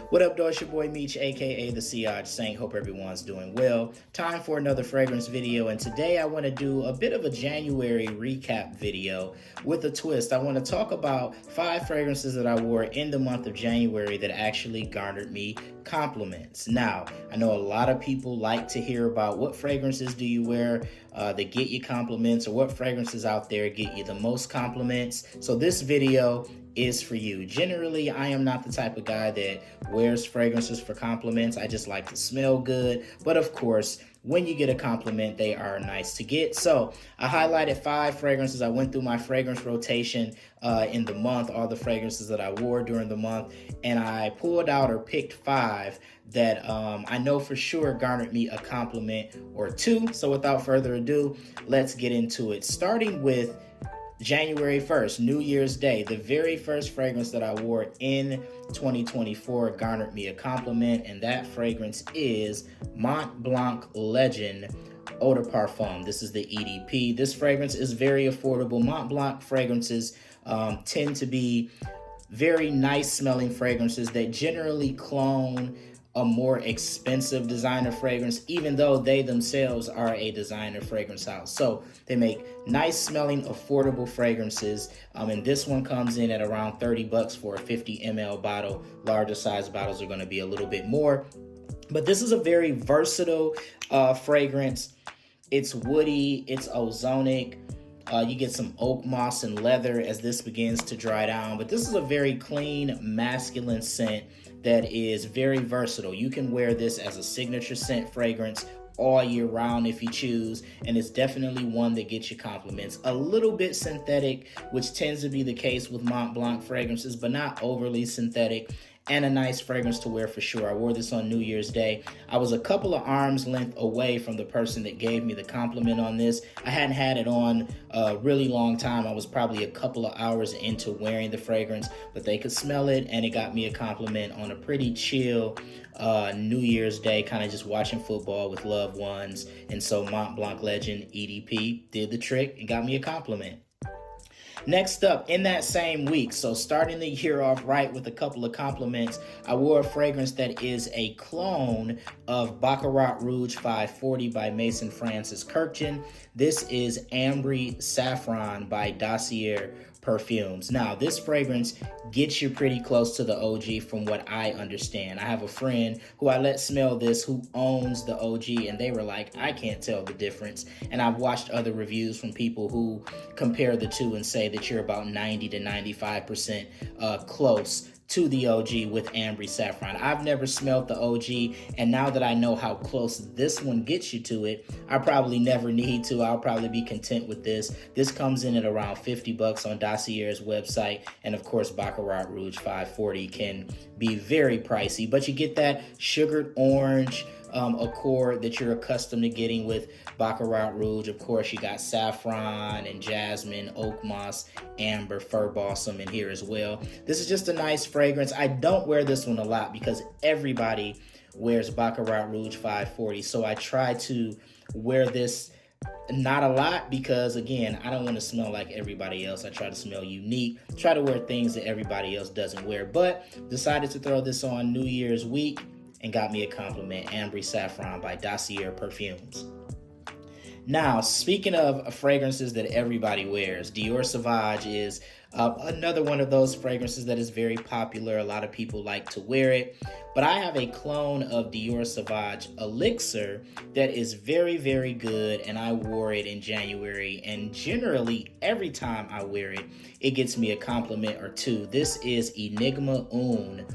What up, though? It's your boy Meech, aka the Siage Saint. Hope everyone's doing well. Time for another fragrance video, and today I want to do a bit of a January recap video with a twist. I want to talk about 5 fragrances that I wore in the month of January that actually garnered me compliments. Now, I know a lot of people like to hear about what fragrances do you wear that get you compliments, or what fragrances out there get you the most compliments. So this video is for you. Generally, I am not the type of guy that wears fragrances for compliments. I just like to smell good. But of course, when you get a compliment, they are nice to get. So I highlighted 5 fragrances. I went through my fragrance rotation in the month, all the fragrances that I wore during the month, and I pulled out or picked 5 that I know for sure garnered me a compliment or 2. So without further ado, let's get into it. Starting with January 1st, New Year's Day, the very first fragrance that I wore in 2024 garnered me a compliment, and that fragrance is Mont Blanc Legend Eau de Parfum. This is the EDP. This fragrance is very affordable. Mont Blanc fragrances tend to be very nice smelling fragrances that generally clone a more expensive designer fragrance, even though they themselves are a designer fragrance house. So they make nice smelling, affordable fragrances. And this one comes in at around $30 for a 50 ml bottle. Larger size bottles are going to be a little bit more. But this is a very versatile fragrance. It's woody, it's ozonic. You get some oak moss and leather as this begins to dry down. But this is a very clean, masculine scent that is very versatile. You can wear this as a signature scent fragrance all year round if you choose, and it's definitely one that gets you compliments. A little bit synthetic, which tends to be the case with Mont Blanc fragrances, but not overly synthetic, and a nice fragrance to wear for sure. I wore this on New Year's Day. I was a couple of arms length away from the person that gave me the compliment on this. I hadn't had it on a really long time. I was probably a couple of hours into wearing the fragrance, but they could smell it, and it got me a compliment on a pretty chill New Year's Day, kind of just watching football with loved ones. And so Mont Blanc Legend EDP did the trick and got me a compliment. Next up, in that same week, so starting the year off right with a couple of compliments, I wore a fragrance that is a clone of Baccarat Rouge 540 by Mason Francis Kurkdjian. This is Ambry Saffron by Dossier Perfumes. Now, this fragrance gets you pretty close to the OG from what I understand. I have a friend who I let smell this who owns the OG, and they were like, I can't tell the difference. And I've watched other reviews from people who compare the two and say that you're about 90 to 95% close to the OG with Ambry Saffron. I've never smelled the OG, and now that I know how close this one gets you to it, I probably never need to. I'll probably be content with this. This comes in at around $50 on Dossier's website, and of course Baccarat Rouge 540 can be very pricey, but you get that sugared orange accord that you're accustomed to getting with Baccarat Rouge. Of course, you got saffron and jasmine, oak moss, amber, fir balsam in here as well. This is just a nice fragrance. I don't wear this one a lot because everybody wears Baccarat Rouge 540, so I try to wear this not a lot because, again, I don't want to smell like everybody else. I try to smell unique, try to wear things that everybody else doesn't wear, but decided to throw this on New Year's week and got me a compliment. Ambry Saffron by Dossier Perfumes. Now, speaking of fragrances that everybody wears, Dior Sauvage is another one of those fragrances that is very popular. A lot of people like to wear it. But I have a clone of Dior Sauvage Elixir that is very, very good, and I wore it in January. And generally, every time I wear it, it gets me a compliment or 2. This is Enigma O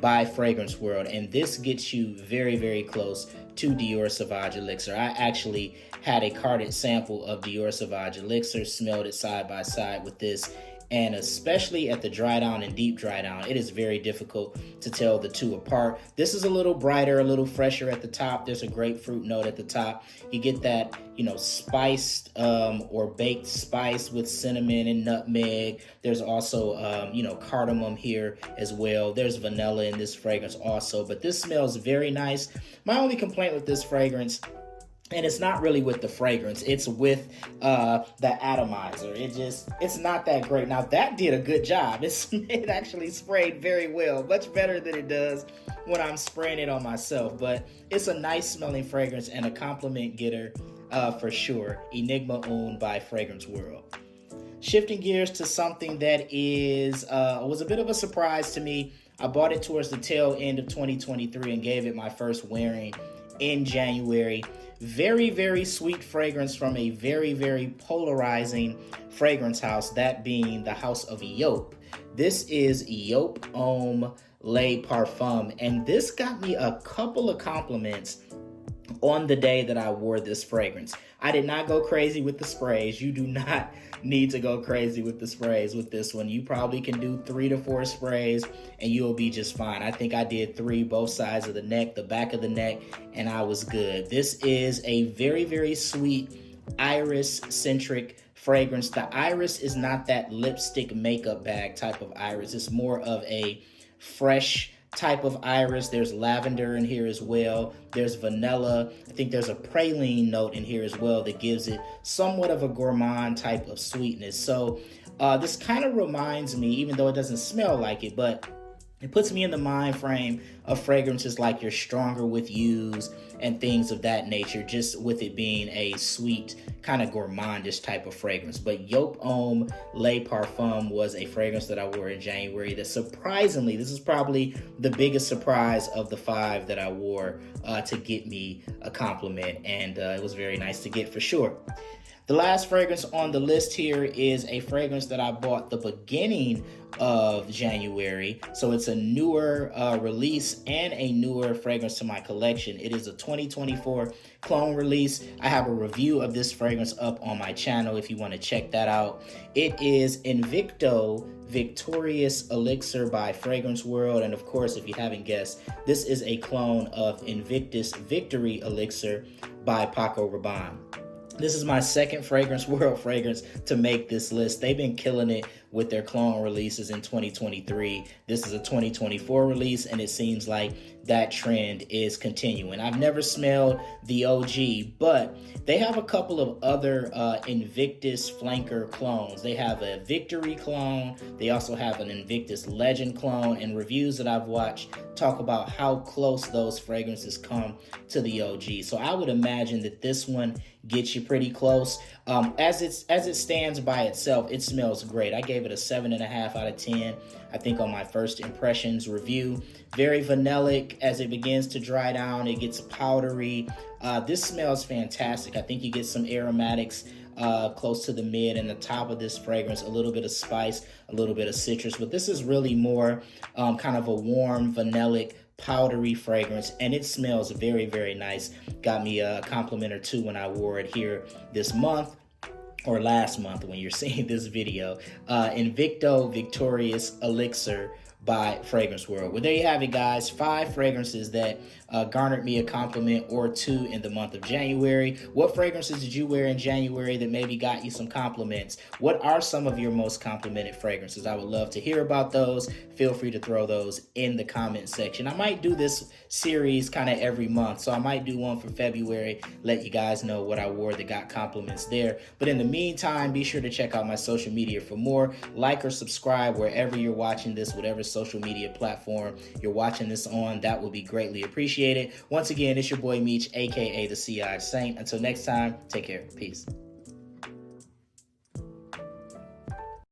by Fragrance World, and this gets you very, very close to Dior Sauvage Elixir. I actually had a carded sample of Dior Sauvage Elixir, smelled it side by side with this, and especially at the dry down and deep dry down, it is very difficult to tell the two apart. This is a little brighter, a little fresher at the top. There's a grapefruit note at the top. You get that, spiced or baked spice with cinnamon and nutmeg. There's also, cardamom here as well. There's vanilla in this fragrance also, but this smells very nice. My only complaint with this fragrance And it's not really with the fragrance, it's with the atomizer. It's not that great. Now that did a good job. It actually sprayed very well, much better than it does when I'm spraying it on myself. But it's a nice smelling fragrance and a compliment getter for sure. Enigma O by Fragrance World. Shifting gears to something that was a bit of a surprise to me. I bought it towards the tail end of 2023 and gave it my first wearing in January. Very, very sweet fragrance from a very, very polarizing fragrance house, that being the house of Yol. This is Yol Oh Lay Parfum, and this got me a couple of compliments on the day that I wore this fragrance. I did not go crazy with the sprays. You do not need to go crazy with the sprays with this one. You probably can do 3 to 4 sprays and you'll be just fine. I think I did 3, both sides of the neck, the back of the neck, and I was good. This is a very, very sweet iris-centric fragrance. The iris is not that lipstick makeup bag type of iris. It's more of a fresh type of iris. There's lavender in here as well. There's vanilla. I think there's a praline note in here as well that gives it somewhat of a gourmand type of sweetness. So this kind of reminds me, even though it doesn't smell like it, but it puts me in the mind frame of fragrances like your Stronger With Yous and things of that nature, just with it being a sweet, kind of gourmandish type of fragrance. But Yol Oh Lay Parfum was a fragrance that I wore in January that surprisingly, this is probably the biggest surprise of the 5 that I wore to get me a compliment. And it was very nice to get for sure. The last fragrance on the list here is a fragrance that I bought the beginning of January. So it's a newer release and a newer fragrance to my collection. It is a 2024 clone release. I have a review of this fragrance up on my channel if you want to check that out. It is Invictus Victorious Elixir by Fragrance World. And of course, if you haven't guessed, this is a clone of Invictus Victory Elixir by Paco Rabanne. This is my second Fragrance World fragrance to make this list. They've been killing it with their clone releases in 2023. This is a 2024 release, and it seems like that trend is continuing. I've never smelled the OG, but they have a couple of other Invictus flanker clones. They have a Victory clone. They also have an Invictus Legend clone, and reviews that I've watched talk about how close those fragrances come to the OG. So I would imagine that this one gets you pretty close. As it stands by itself, it smells great. I gave it a 7.5 out of 10, I think, on my first impressions review. Very vanillic. As it begins to dry down, it gets powdery. This smells fantastic. I think you get some aromatics close to the mid and the top of this fragrance, a little bit of spice, a little bit of citrus, but this is really more kind of a warm, vanillic, powdery fragrance, and it smells very, very nice. Got me a compliment or 2 when I wore it here this month, or last month when you're seeing this video. Invictus Victorious Elixir by Fragrance World. Well, there you have it, guys. 5 fragrances that garnered me a compliment or 2 in the month of January. What fragrances did you wear in January that maybe got you some compliments? What are some of your most complimented fragrances? I would love to hear about those. Feel free to throw those in the comment section. I might do this series kind of every month, so I might do one for February, let you guys know what I wore that got compliments there. But in the meantime, be sure to check out my social media for more. Like or subscribe wherever you're watching this, whatever social media platform you're watching this on. That would be greatly appreciated. Once again, it's your boy Meech, aka the CI Saint. Until next time, take care. Peace.